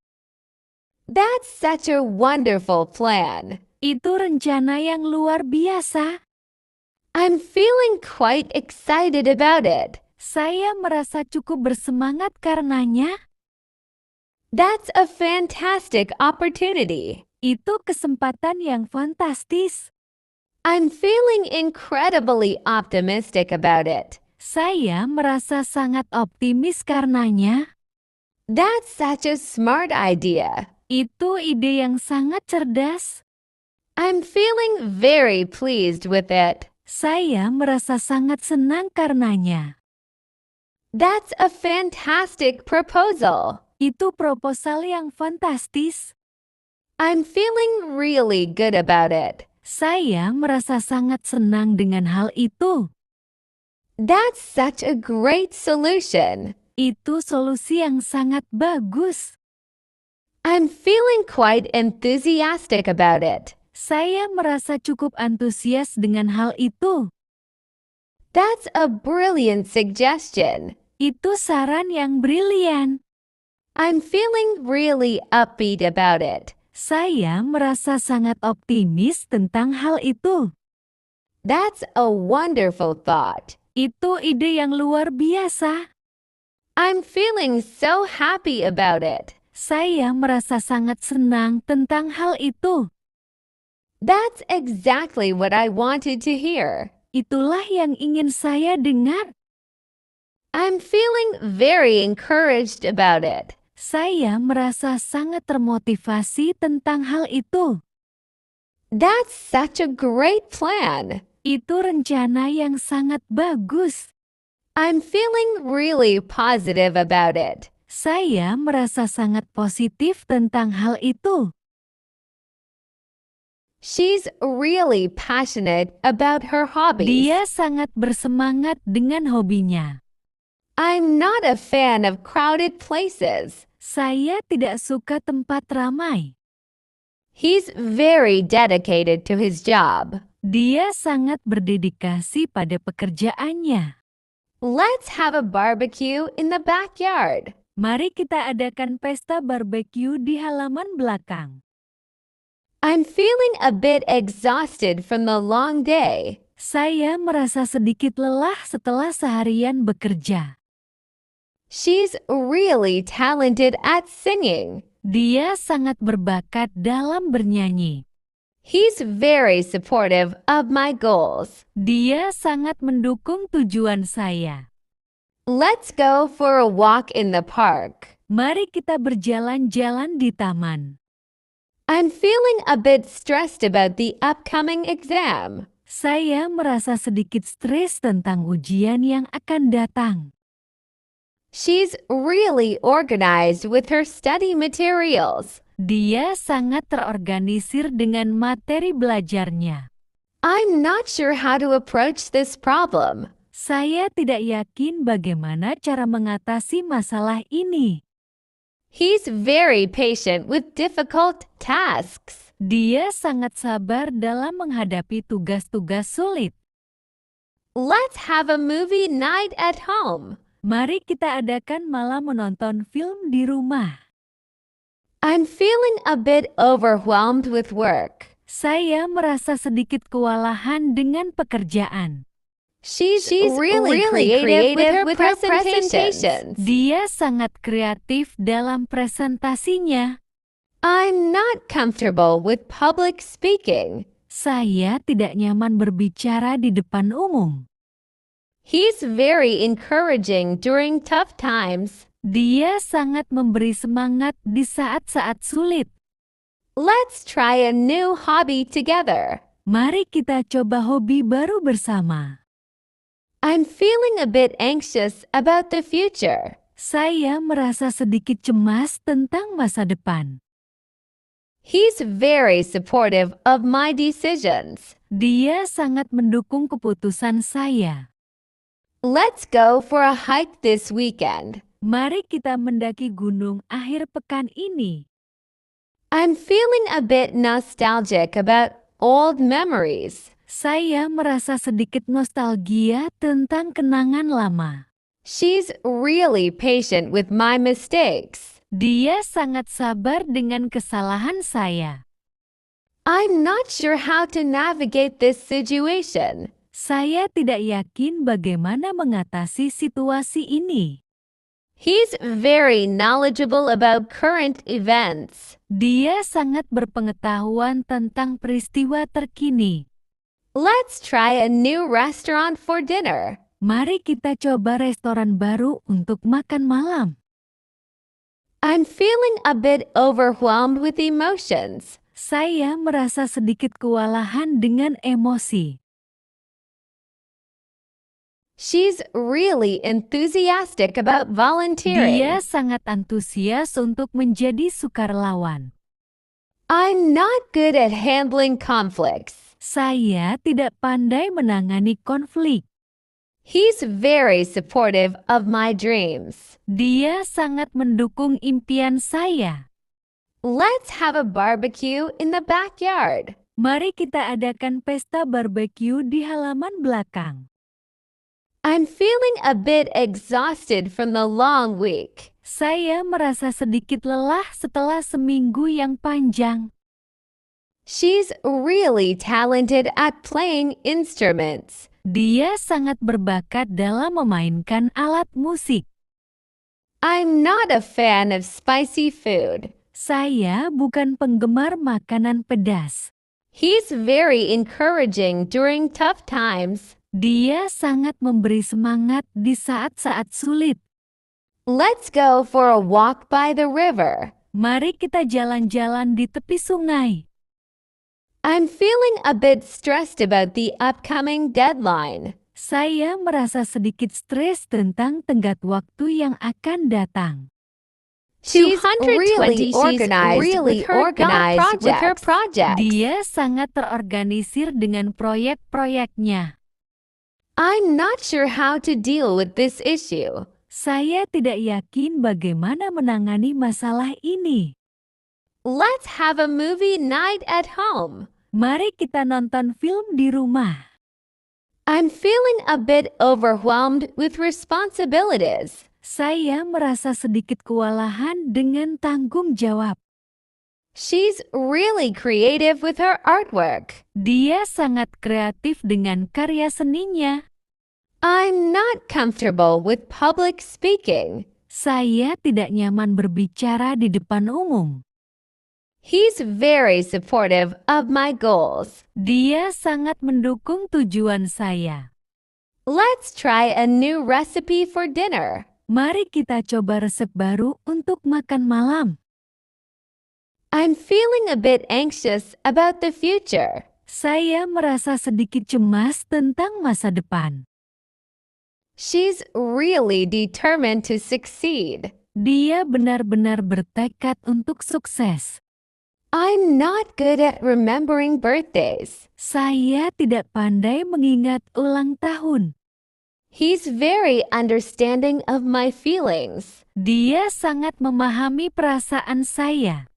That's such a wonderful plan. Itu rencana yang luar biasa. I'm feeling quite excited about it. Saya merasa cukup bersemangat karenanya. That's a fantastic opportunity. Itu kesempatan yang fantastis. I'm feeling incredibly optimistic about it. Saya merasa sangat optimis karenanya. That's such a smart idea. Itu ide yang sangat cerdas. I'm feeling very pleased with it. Saya merasa sangat senang karenanya. That's a fantastic proposal. Itu proposal yang fantastis. I'm feeling really good about it. Saya merasa sangat senang dengan hal itu. That's such a great solution. Itu solusi yang sangat bagus. I'm feeling quite enthusiastic about it. Saya merasa cukup antusias dengan hal itu. That's a brilliant suggestion. Itu saran yang brilian. I'm feeling really upbeat about it. Saya merasa sangat optimis tentang hal itu. That's a wonderful thought. Itu ide yang luar biasa. I'm feeling so happy about it. Saya merasa sangat senang tentang hal itu. That's exactly what I wanted to hear. Itulah yang ingin saya dengar. I'm feeling very encouraged about it. Saya merasa sangat termotivasi tentang hal itu. That's such a great plan. Itu rencana yang sangat bagus. I'm feeling really positive about it. Saya merasa sangat positif tentang hal itu. She's really passionate about her hobbies. Dia sangat bersemangat dengan hobinya. I'm not a fan of crowded places. Saya tidak suka tempat ramai. He's very dedicated to his job. Dia sangat berdedikasi pada pekerjaannya. Let's have a barbecue in the backyard. Mari kita adakan pesta barbeque di halaman belakang. I'm feeling a bit exhausted from the long day. Saya merasa sedikit lelah setelah seharian bekerja. She's really talented at singing. Dia sangat berbakat dalam bernyanyi. He's very supportive of my goals. Dia sangat mendukung tujuan saya. Let's go for a walk in the park. Mari kita berjalan-jalan di taman. I'm feeling a bit stressed about the upcoming exam. Saya merasa sedikit stres tentang ujian yang akan datang. She's really organized with her study materials. Dia sangat terorganisir dengan materi belajarnya. I'm not sure how to approach this problem. Saya tidak yakin bagaimana cara mengatasi masalah ini. He's very patient with difficult tasks. Dia sangat sabar dalam menghadapi tugas-tugas sulit. Let's have a movie night at home. Mari kita adakan malam menonton film di rumah. I'm feeling a bit overwhelmed with work. Saya merasa sedikit kewalahan dengan pekerjaan. She's really creative with her presentations. Dia sangat kreatif dalam presentasinya. I'm not comfortable with public speaking. Saya tidak nyaman berbicara di depan umum. He's very encouraging during tough times. Dia sangat memberi semangat di saat-saat sulit. Let's try a new hobby together. Mari kita coba hobi baru bersama. I'm feeling a bit anxious about the future. Saya merasa sedikit cemas tentang masa depan. He's very supportive of my decisions. Dia sangat mendukung keputusan saya. Let's go for a hike this weekend. Mari kita mendaki gunung akhir pekan ini. I'm feeling a bit nostalgic about old memories. Saya merasa sedikit nostalgia tentang kenangan lama. She's really patient with my mistakes. Dia sangat sabar dengan kesalahan saya. I'm not sure how to navigate this situation. Saya tidak yakin bagaimana mengatasi situasi ini. He's very knowledgeable about current events. Dia sangat berpengetahuan tentang peristiwa terkini. Let's try a new restaurant for dinner. Mari kita coba restoran baru untuk makan malam. I'm feeling a bit overwhelmed with emotions. Saya merasa sedikit kewalahan dengan emosi. She's really enthusiastic about volunteering. Dia sangat antusias untuk menjadi sukarelawan. I'm not good at handling conflicts. Saya tidak pandai menangani konflik. He's very supportive of my dreams. Dia sangat mendukung impian saya. Let's have a barbecue in the backyard. Mari kita adakan pesta barbeque di halaman belakang. I'm feeling a bit exhausted from the long week. Saya merasa sedikit lelah setelah seminggu yang panjang. She's really talented at playing instruments. Dia sangat berbakat dalam memainkan alat musik. I'm not a fan of spicy food. Saya bukan penggemar makanan pedas. He's very encouraging during tough times. Dia sangat memberi semangat di saat-saat sulit. Let's go for a walk by the river. Mari kita jalan-jalan di tepi sungai. I'm feeling a bit stressed about the upcoming deadline. Saya merasa sedikit stres tentang tenggat waktu yang akan datang. She's really organized with her projects. Dia sangat terorganisir dengan proyek-proyeknya. I'm not sure how to deal with this issue. Saya tidak yakin bagaimana menangani masalah ini. Let's have a movie night at home. Mari kita nonton film di rumah. I'm feeling a bit overwhelmed with responsibilities. Saya merasa sedikit kewalahan dengan tanggung jawab. She's really creative with her artwork. Dia sangat kreatif dengan karya seninya. I'm not comfortable with public speaking. Saya tidak nyaman berbicara di depan umum. He's very supportive of my goals. Dia sangat mendukung tujuan saya. Let's try a new recipe for dinner. Mari kita coba resep baru untuk makan malam. I'm feeling a bit anxious about the future. Saya merasa sedikit cemas tentang masa depan. She's really determined to succeed. Dia benar-benar bertekad untuk sukses. I'm not good at remembering birthdays. Saya tidak pandai mengingat ulang tahun. He's very understanding of my feelings. Dia sangat memahami perasaan saya.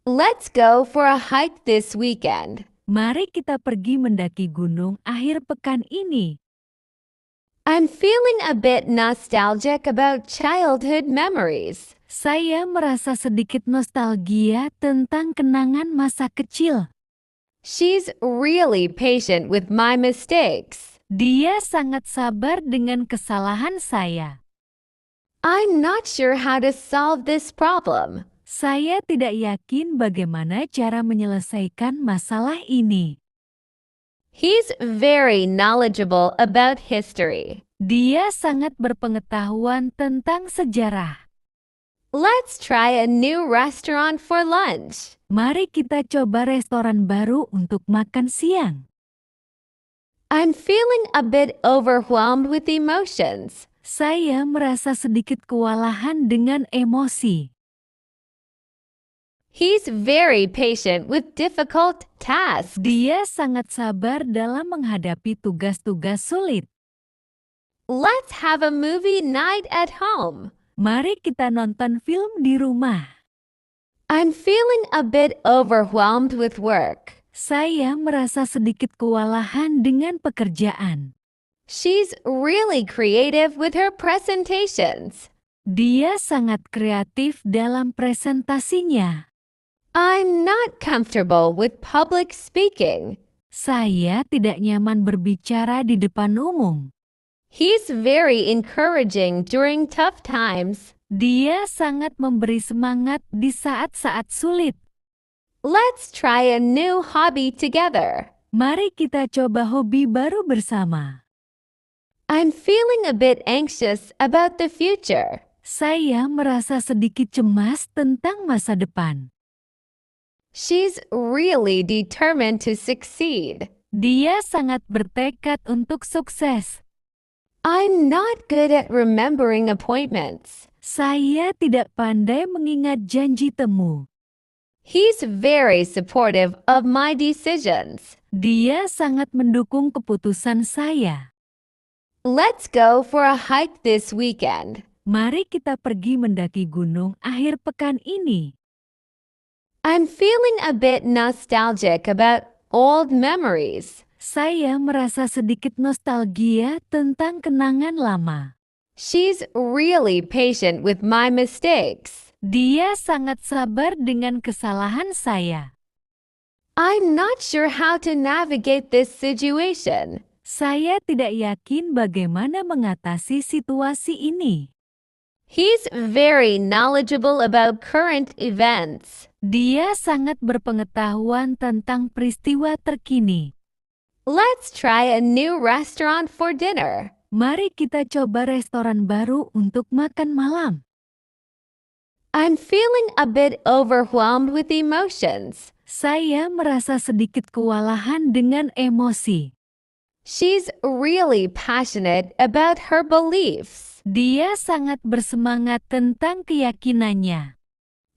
Let's go for a hike this weekend. Mari kita pergi mendaki gunung akhir pekan ini. I'm feeling a bit nostalgic about childhood memories. Saya merasa sedikit nostalgia tentang kenangan masa kecil. She's really patient with my mistakes. Dia sangat sabar dengan kesalahan saya. I'm not sure how to solve this problem. Saya tidak yakin bagaimana cara menyelesaikan masalah ini. He's very knowledgeable about history. Dia sangat berpengetahuan tentang sejarah. Let's try a new restaurant for lunch. Mari kita coba restoran baru untuk makan siang. I'm feeling a bit overwhelmed with emotions. Saya merasa sedikit kewalahan dengan emosi. He's very patient with difficult tasks. Dia sangat sabar dalam menghadapi tugas-tugas sulit. Let's have a movie night at home. Mari kita nonton film di rumah. I'm feeling a bit overwhelmed with work. Saya merasa sedikit kewalahan dengan pekerjaan. She's really creative with her presentations. Dia sangat kreatif dalam presentasinya. I'm not comfortable with public speaking. Saya tidak nyaman berbicara di depan umum. He's very encouraging during tough times. Dia sangat memberi semangat di saat-saat sulit. Let's try a new hobby together. Mari kita coba hobi baru bersama. I'm feeling a bit anxious about the future. Saya merasa sedikit cemas tentang masa depan. She's really determined to succeed. Dia sangat bertekad untuk sukses. I'm not good at remembering appointments. Saya tidak pandai mengingat janji temu. He's very supportive of my decisions. Dia sangat mendukung keputusan saya. Let's go for a hike this weekend. Mari kita pergi mendaki gunung akhir pekan ini. I'm feeling a bit nostalgic about old memories. Saya merasa sedikit nostalgia tentang kenangan lama. She's really patient with my mistakes. Dia sangat sabar dengan kesalahan saya. I'm not sure how to navigate this situation. Saya tidak yakin bagaimana mengatasi situasi ini. He's very knowledgeable about current events. Dia sangat berpengetahuan tentang peristiwa terkini. Let's try a new restaurant for dinner. Mari kita coba restoran baru untuk makan malam. I'm feeling a bit overwhelmed with emotions. Saya merasa sedikit kewalahan dengan emosi. She's really passionate about her beliefs. Dia sangat bersemangat tentang keyakinannya.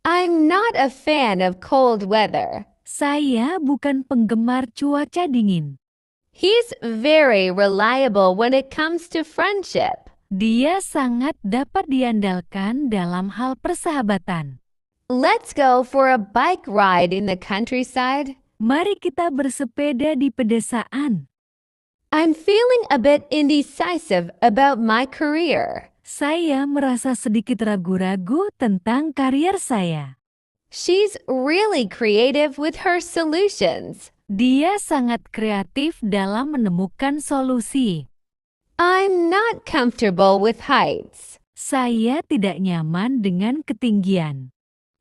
I'm not a fan of cold weather. Saya bukan penggemar cuaca dingin. He's very reliable when it comes to friendship. Dia sangat dapat diandalkan dalam hal persahabatan. Let's go for a bike ride in the countryside. Mari kita bersepeda di pedesaan. I'm feeling a bit indecisive about my career. Saya merasa sedikit ragu-ragu tentang karier saya. She's really creative with her solutions. Dia sangat kreatif dalam menemukan solusi. I'm not comfortable with heights. Saya tidak nyaman dengan ketinggian.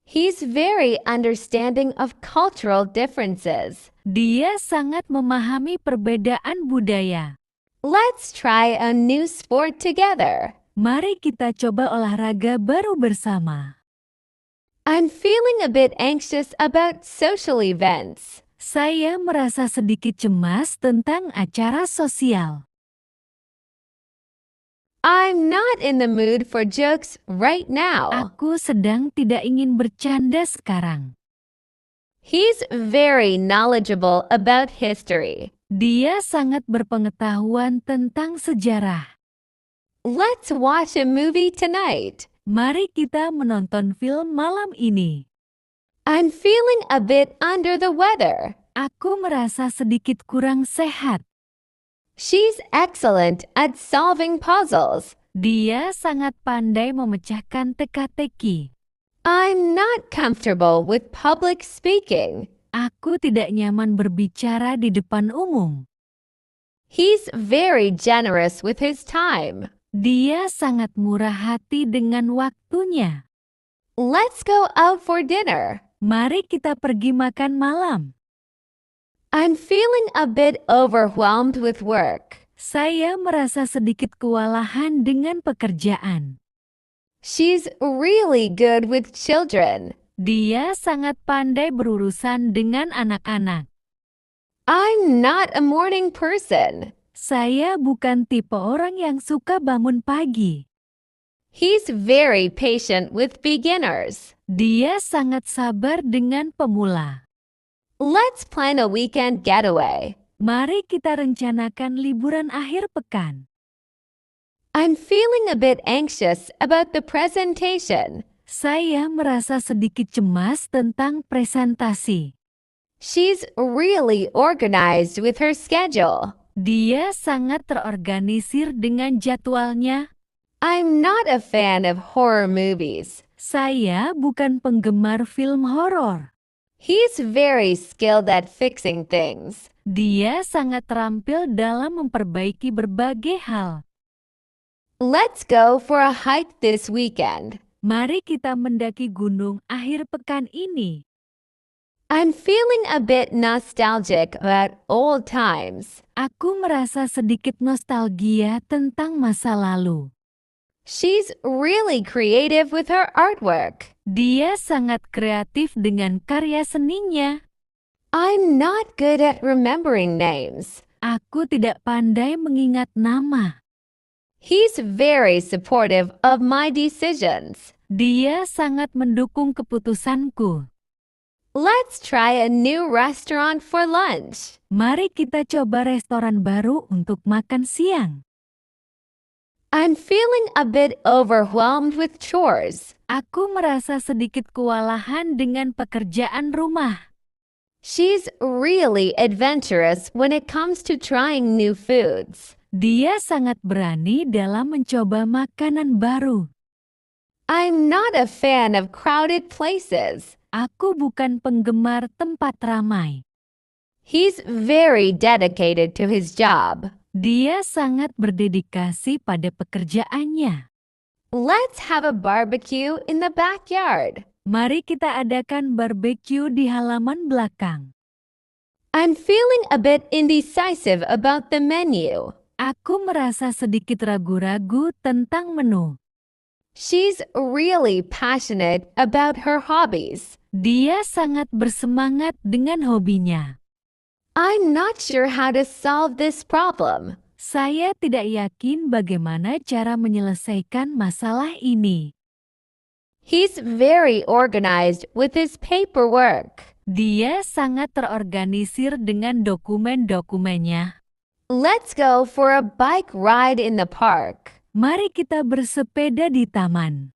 He's very understanding of cultural differences. Dia sangat memahami perbedaan budaya. Let's try a new sport together. Mari kita coba olahraga baru bersama. I'm feeling a bit anxious about social events. Saya merasa sedikit cemas tentang acara sosial. I'm not in the mood for jokes right now. Aku sedang tidak ingin bercanda sekarang. He's very knowledgeable about history. Dia sangat berpengetahuan tentang sejarah. Let's watch a movie tonight. Mari kita menonton film malam ini. I'm feeling a bit under the weather. Aku merasa sedikit kurang sehat. She's excellent at solving puzzles. Dia sangat pandai memecahkan teka-teki. I'm not comfortable with public speaking. Aku tidak nyaman berbicara di depan umum. He's very generous with his time. Dia sangat murah hati dengan waktunya. Let's go out for dinner. Mari kita pergi makan malam. I'm feeling a bit overwhelmed with work. Saya merasa sedikit kewalahan dengan pekerjaan. She's really good with children. Dia sangat pandai berurusan dengan anak-anak. I'm not a morning person. Saya bukan tipe orang yang suka bangun pagi. He's very patient with beginners. Dia sangat sabar dengan pemula. Let's plan a weekend getaway. Mari kita rencanakan liburan akhir pekan. I'm feeling a bit anxious about the presentation. Saya merasa sedikit cemas tentang presentasi. She's really organized with her schedule. Dia sangat terorganisir dengan jadwalnya. I'm not a fan of horror movies. Saya bukan penggemar film horor. He's very skilled at fixing things. Dia sangat terampil dalam memperbaiki berbagai hal. Let's go for a hike this weekend. Mari kita mendaki gunung akhir pekan ini. I'm feeling a bit nostalgic about old times. Aku merasa sedikit nostalgia tentang masa lalu. She's really creative with her artwork. Dia sangat kreatif dengan karya seninya. I'm not good at remembering names. Aku tidak pandai mengingat nama. He's very supportive of my decisions. Dia sangat mendukung keputusanku. Let's try a new restaurant for lunch. Mari kita coba restoran baru untuk makan siang. I'm feeling a bit overwhelmed with chores. Aku merasa sedikit kewalahan dengan pekerjaan rumah. She's really adventurous when it comes to trying new foods. Dia sangat berani dalam mencoba makanan baru. I'm not a fan of crowded places. Aku bukan penggemar tempat ramai. He's very dedicated to his job. Dia sangat berdedikasi pada pekerjaannya. Let's have a barbecue in the backyard. Mari kita adakan barbeque di halaman belakang. I'm feeling a bit indecisive about the menu. Aku merasa sedikit ragu-ragu tentang menu. She's really passionate about her hobbies. Dia sangat bersemangat dengan hobinya. I'm not sure how to solve this problem. Saya tidak yakin bagaimana cara menyelesaikan masalah ini. He's very organized with his paperwork. Dia sangat terorganisir dengan dokumen-dokumennya. Let's go for a bike ride in the park. Mari kita bersepeda di taman.